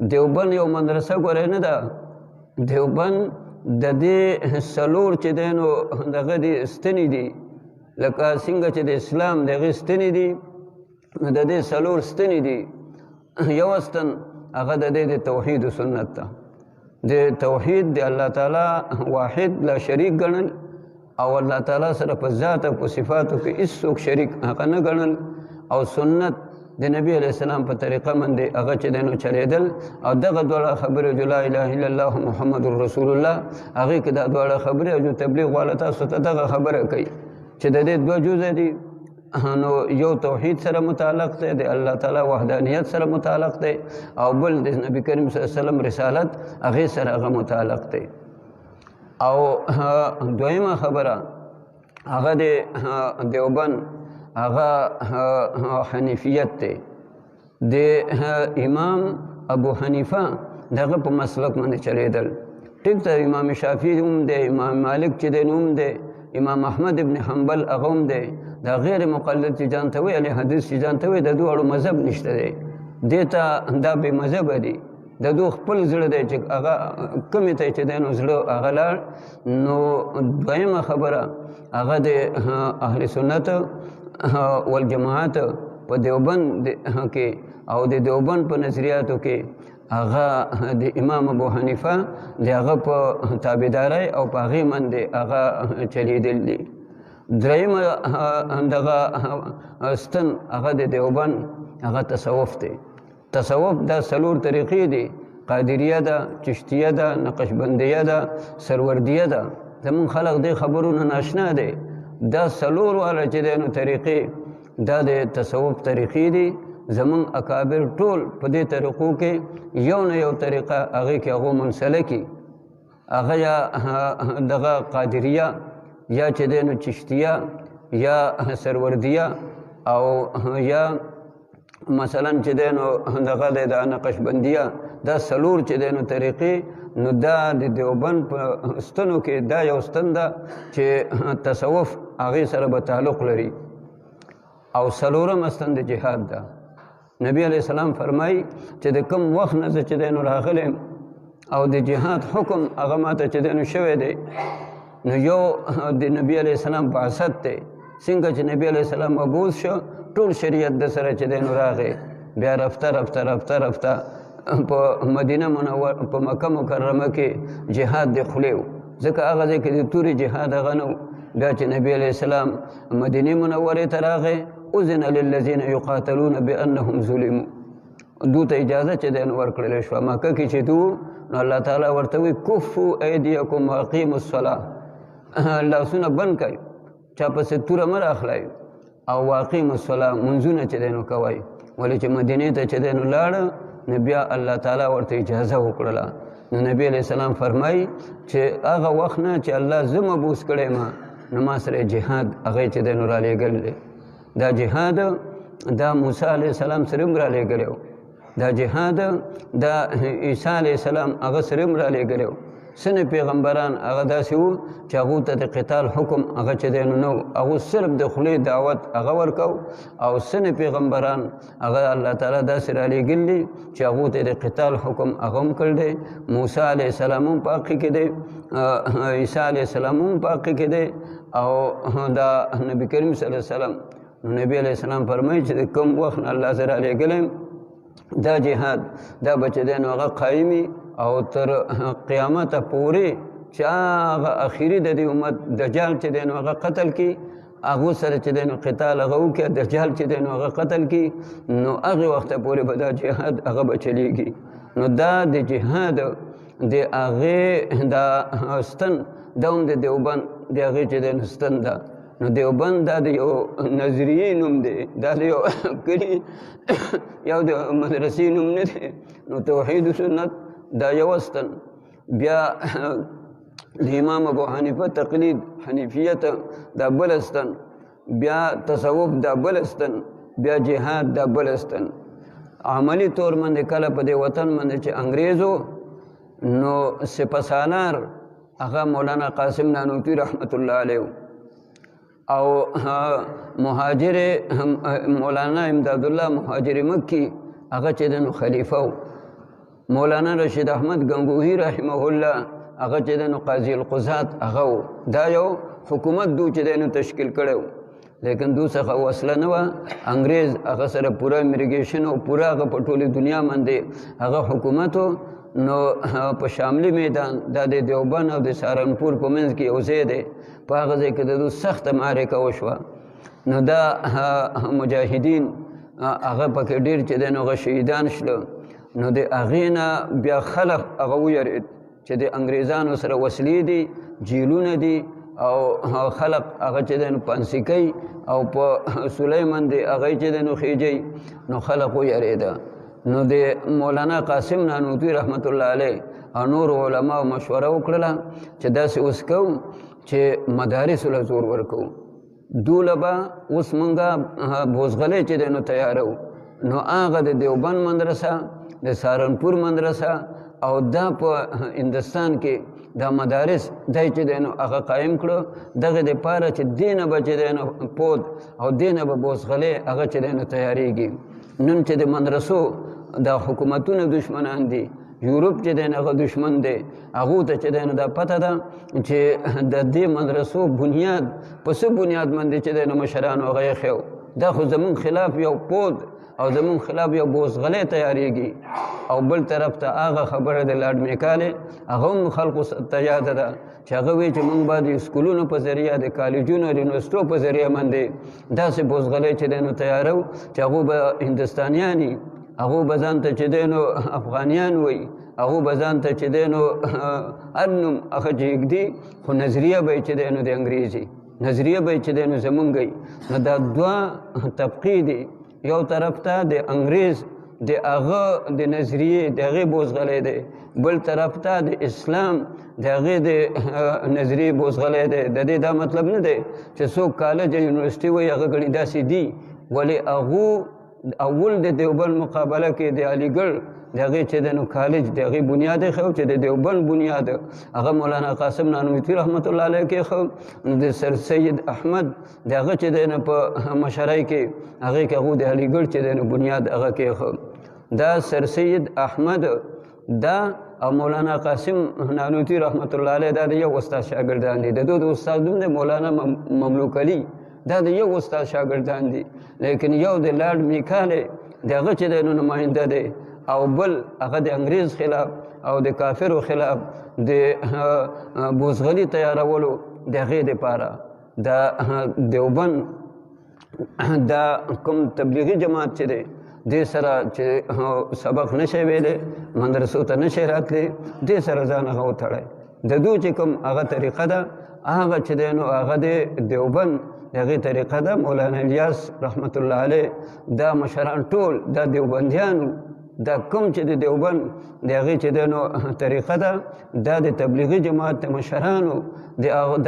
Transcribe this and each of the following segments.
دیوبند یو مدرسه ګورې نه ده، دیوبند د دې څلور چې دی نو دغه دي ستنې دي، لکه څنګه چې د اسلام د هغې ستنې دي، نو د دې څلور ستنې دي. یو ستن هغه د دې د توحید و سنت ده. د توحید د الله تعالی واحد لا شریک ګڼل، او الله تعالی سره په ذات او په صفاتو کې هېڅوک شریک هغه نه ګڼل، او سنت د نبی علیه السلام په طریقه باندې هغه چې دی نو چلېدل. او دغه دواړه خبرې جو لا اله الا الله محمد رسول الله، هغې کې دا دواړه خبرې او جو تبلیغ والا تاسو ته دغه خبره کوي چې د دې دوه جزه دي. نو یو توحید سره متعلق دی، د الله تعالی وحدانیت سره متعلق دی، او بل د نبی کریم صلی الله علیه وسلم رسالت هغې سره هغه متعلق دی. او دویمه خبره هغه د دیوبند هغه حنیفیت دی. د امام ابو حنیفه دغه په مسلک باندې چلېدل. ټیک ته امام شافعي هم دی، امام مالک چې دی هم دی، امام احمد ابن حنبل هغه هم دی. دا غیر مقلد چې ځان ته وایي، اهل حدیث چې ځان ته وایي، د دواړو مذهب نشته دی. دې ته دا بې مذهبه دي، د دو خپل زړه دی چې هغه کومې ته چې دی نو زړه هغه لاړ. نو دویمه خبره هغه د اهل سنت والجماعت په دیوبند کې او د دیوبند په نظریاتو کې هغه د امام ابو حنیفه د هغه په تابعدارۍ او په هغې باندې هغه چلیدل دي. درېیمه دغه ستن هغه د دیوبند هغه تصوف دی. تصوف دا څلور طریقې دي، قادریه ده، چشتیه ده، نقشبندیه ده، سروردیه ده. زمونږ خلق دې خبرو نه ناشنا دی. دا څلور والا چې دی نو طریقې دا د تصوف طریقې دي. زمونږ اکابر ټول په دې طریقو کې یو نه یو طریقه هغې کې هغو منسلکي، هغه یا دغه قادریه یا چې دی نو چشتیه یا سروردیه، او یا مثلا چې دی نو دغه دی دا نقشبندیه. دا څلور چې دی نو طریقې، نو دا د دیوبند په ستنو کې دا یو ستن ده چې تصوف هغې سره به تعلق لري. او څلورم ستن د جهاد ده. نبی علیه السلام فرمایي چې د کوم وخت نه زه چې دی نو راغلی او د جهاد حکم هغه ماته چې دی نو شوی دی، نو یو د نبی علیه السلام بعثت دی. څنګه چې نبی علیه السلام مبعوث شو، ټول شریعت د سره چې دی نو راغی، بیا رفته رفته رفته رفته په مدینه منور په مکه مکرمه کې جهاد د خولې و، ځکه هغه ځای کې د تورې جهاد هغه نه و. بیا چې نبی علیه السلام مدینې منورې ته راغی، اذن للذین یقاتلون بانهم ظلموا، دو ته اجازه چې دی نو ورکړلی شوه. مکه کې چې دو، نو الله تعالی ورته وایي کفوا ایدیکم واقیموا الصلاه، لاسونه بند کړئ، چا پسې توره مه راخلئ، او واقیموا الصلاه، منځونه چې دی نو کوئ. ولې چې مدینې ته چې دی نو لاړه، نو بیا الله تعالی ورته اجازه وکړله. نو نبی علیه السلام فرمایي چې هغه وخت نه چې الله زه مبعوث کړی ما، نو ما سره جهاد هغې چې دی نو رالیږلی دی. دا جهاد دا موسی علیه السلام سره هم رالیږلی و، دا جهاد دا عیسی علیه السلام هغه سره هم رالیږلی و. سنه پیغمبران هغه داسې وو چې هغو ته د قتال حکم هغه چې دی نو نه و، هغو صرف د خولې دعوت هغه ورکو. او سنه پیغمبران هغه الله تعالی داسې رالیږلي چې هغو ته د قتال حکم هغه هم کړی دی. موسی علیه السلام هم په حق کې دی، عیسی علیه السلام هم په حق کې دی، او دا نبی کریم صلی الله علیه وسلم. نو نبی علیه السلام فرمایي چې د کوم وخت نه الله زه رالیږلی دا جهاد دا به چې دی نو هغه قایمي او تر قیامته پورې چې هغه اخري د دې امت دجال چې دی نو هغه قتل کړي، هغو سره چې دی نو قتال هغه وکړي، دجال چې دی نو هغه قتل کړي، نو هغې وخته پورې به دا جهاد هغه به چلیږي. نو دا د جهاد د هغې دا ستن دا هم د دیوبند د هغې چې دی نو ستن ده. نو دیوبند دا د یو نظریې نوم دی، دا د یو کلي یو د مدرسې نوم نه دی. نو توحید سنت دا یو ستن، بیا د امام ابو حنیفه تقلید حنیفیت دا بل ستن، بیا تصوف دا بل ستن، بیا جهاد دا بل ستن. عملی طور باندې کله په دې وطن باندې چې انګریزو، نو سپهسالار هغه مولانا قاسم نانوتوی رحمت الله علیه، او مهاجر مولانا امداد الله مهاجر مکی هغه چې د نو خلیفه و. مولانا رشید احمد گنگوهی رحمه الله هغه چې د قاضي القضات هغه دا یو حکومت دو چې د تشکیل کړو لیکن دو څخه وسله نه وه انګریز هغه سره پوره امیریګیشن او پوره هغه په ټولې دنیا باندې هغه حکومت نو په شاملي میدان دا د دیوبند او د سهارنپور په منځ کې یو ځای دی په هغه ځای کې د دوی سخته معرکه وشوه نو دا مجاهدین هغه پکې ډېر چې دی نو هغه شهیدان شله نو د هغې نه بیا خلق هغه ویرېد چې د انګریزانو سره وسلې دي جیلونه دي او خلق هغه چې دی نو پانسي کوي او په سولی باندې هغه چې دی نو خیجي نو خلق ویرېده نو د مولانا قاسم نانوتوي رحمت الله علیه او نور علماء مشوره وکړله چې داسې اوس کوو چې مدارسو له زور ورکوو دوله به اوس مونږه بوزغلی چې دی نو تیارو نو هغه د دیوبند مدرسه د سهارنپور مدرسه او دا په هندوستان کې دا مدارس دی چې دی نو هغه قایم کړو دغه دپاره چې دې نه به چې دی نو پود او دې نه به بوزغلی هغه چې دی نو تیارېږي نن چې د مدرسو دا حکومتونه دشمنان دي یورپ چې دی هغه دشمن دی هغو ته چې دی نو دا پته ده چې د دې مدرسو بنیاد په څه بنیاد باندې چې دی نو مشرانو هغه ایښی دا خو زمونږ خلاف یو پود او زمونږ خلاف یو بوزغلی تیارېږي او بل طرف ته هغه خبره د لارډ میکالې هغه هم خلقو ته یاده ده چې هغه وایي چې موږ به د سکولونو په ذریعه د کالجونو او یونیورسټو په ذریعه باندې داسې بوزغلی چې دی نو تیارو چې هغو به هندوستانیان هغو به ځان ته چې دی نو افغانیان وایي هغو به ځان ته چې دی نو هر نوم هغه چې ږدي خو نظریه به یې چې دی نو د انګریزي نظریه به یې چې دی نو زمونږ وي نو دا دوه طبقې دي یو طرف ته د انګریز د هغه د نظریې د هغې بوزغلی دی بل طرف ته د اسلام د هغې د نظریې بوزغلی دی د دې دا مطلب نه دی چې څوک کالج یا یونیورسټي وایي هغه ګڼي داسې دي ولې هغو اول د دیوبند مقابله کې د علیګړ د هغې چې دی نو کالج د هغې بنیاد یې ښه چې د دیوبند بنیاد هغه مولانا قاسم نانوتوي رحمت الله علیه کې ښه نو د سر سید احمد د هغه چې دی نو په مشرۍ کې هغې کې هغو د علیګړ چې دی نو بنیاد هغه کې ښه دا سر سید احمد دا او مولانا قاسم نانوتوي رحمت الله علیه دا د یو استاد شاګردان دي د دوی د استاد نوم دی مولانا مملوک علي دا د یو استاد شاګردان دي لیکن یو د لارډ میکالې د هغه چې دی نو نماینده دی او بل هغه د انګریز خلاف او د کافرو خلاف د بوزغلي تیارولو د هغې دپاره دا دیوبند دا کوم تبلیغي جماعت چې دی دې سره چې سبق نشي ویلی مدرسو ته نشي راتلی دې سره ځان هغه وتړی د دوی چې کوم هغه طریقه ده هغه چې دی نو هغه د دیوبند د هغې طریقه ده مولانا الیاس رحمت الله علیه دا مشران ټول دا دیوبندیانو دا کوم چې د دیوبند د هغې چې دی نو طریقه ده دا د تبلیغي جماعت د مشرانو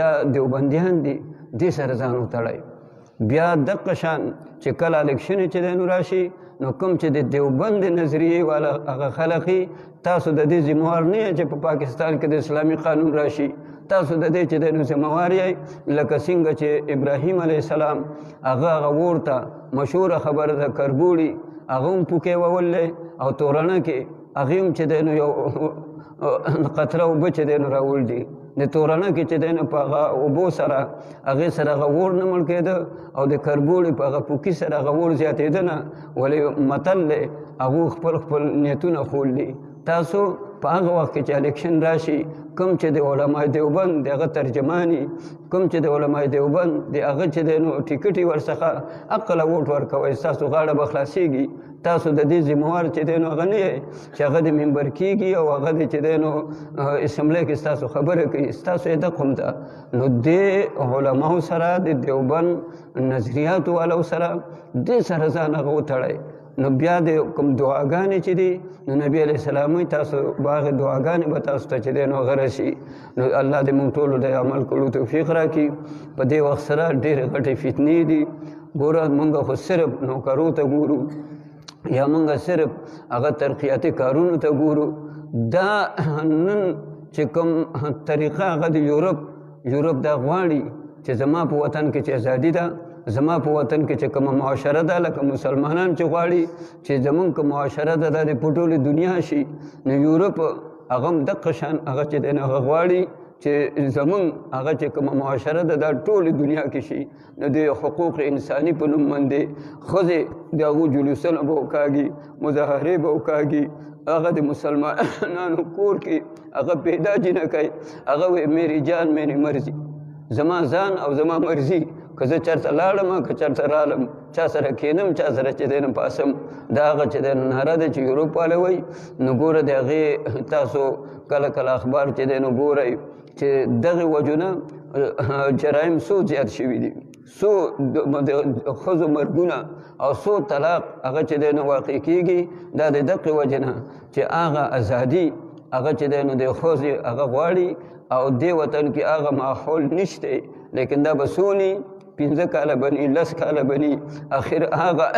دا دیوبندیان دي دې سره ځان وتړی بیا دقه شان چې کله الیکشن چې دی نو راشي نو کوم چې د دیوبند د نظریې والا هغه خلقي تاسو د دې ذموار نه یې چې په پاکستان کې د اسلامي قانون راشي تاسو د دې چې دی نو ذموار یې لکه څنګه چې ابراهیم علیه السلام هغه ورته مشهوره خبره ده کربوړي هغه هم پوکې وولې او تورنه کې هغې هم چې دی نو یو قطره اوبه چې دی نو راوړدي د تورنه کې چې دی نو په هغه اوبو سره هغې سره هغه اور نه مړ کېده او د کربوړي په هغه پوکي سره هغه اور زیاتېده نه ولې متل دی هغو خپل نیتونه ښولي تاسو په هغه وخت کې چې الیکشن راشي کوم چې د علماء دیوبند د هغه ترجماني کوم چې د علماء دیوبند د هغه چې دی نو ټیکټ یې ورڅخه عقله ووټ ورکوئ ستاسو غاړه به خلاصېږي تاسو د دې ذموار چې دی نو هغه نه یې چې هغه د ممبر کېږي او هغه د چې دی نو اسمبلی کې ستاسو خبره کوي ستاسو یې دقه هم ده نو دې علماو سره د دیوبند نظریاتو والو سره دې سره ځان هغه وتړی نو بیا د کوم دعاګانې چې دي نو نبی علیه السلام وایي تاسو به هغې دعاګانې به تاسو ته چې دی نو هغه رسي نو الله دې موږ ټولو د عمل کولو توفیق راکړي په دې وخت سره ډېرې غټې فتنې دي ګوره موږ خو صرف نوکرو ته ګورو یا موږ صرف هغه ترقیاتي کارونو ته ګورو دا نن چې کوم طریقه هغه د یورپ دا غواړي چې زما په وطن کې چې ازادي ده زما په وطن کې چې کومه معاشره ده لکه مسلمانان چې غواړي چې زمونږ کوم معاشره ده دا د په ټولې دنیا شي، نو یورپ هغه هم دقه شان هغه چې دی نو هغه غواړي چې زمونږ هغه چې کومه معاشره ده دا ټولې دنیا کې شي. نو د حقوق انساني په نوم باندې ښځې د هغو جلوسونه به وکاږي، مظاهرې به وکاږي، هغه د مسلمانانو کور کې هغه پیدا چې نه کوي، هغه وایي میری جان میری مرضي، زما ځان او زما مرضي، که زه چېرته لاړم که چېرته رالم، چا سره کښېنم چا سره چې دی نه پاسم. دا هغه چې دی ناره ده چې یوروپ والا وایي. نو ګوره د هغې تاسو کله کله اخبار چې دی نو ګورئ چې دغې وجونه جرایم څو زیات شوي دي، څو د ښځو مرګونه او څو طلاق هغه چې دی نو واقع کېږي. دا د دقې وجې نه چې هغه ازادي هغه چې دی نو د ښځې هغه غواړي او دې وطن کې هغه ماحول نشته، لیکن دا به سونی 15 کاله بني 10 کاله بني، اخر هغه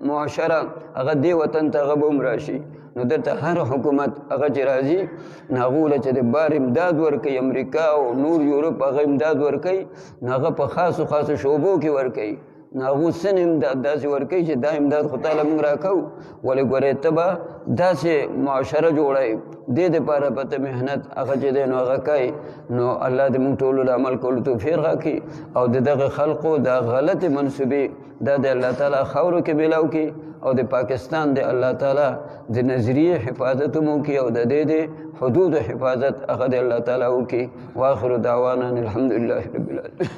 معاشره هغه دې وطن ته هغه به هم راشي. نو دلته هر حکومت هغه چې راځي نو هغو له چې د بار امداد ورکوي، امریکا او نور یورپ هغه امداد ورکوي، نو هغه په خاصو خاصو شعبو کې ورکوي. نو هغو سن امداد داسې ورکوي چې دا امداد خو تعالی موږ راکوو، ولې ګورې ته به داسې معاشره جوړوي، دې دپاره به ته محنت هغه چې دی نو هغه کوي. نو الله دې موږ ټولو له عمل کولو توفیق راکړي او د دغه خلقو دا غلطې منصوبې دا د الله تعالی خاورو کې میلاو کړي او د پاکستان د الله تعالی د نظریې حفاظت هم وکړي او د دې د حدودو حفاظت هغه د الله تعالی وکړي. واخر دعوانا الحمدلله رب العالمین.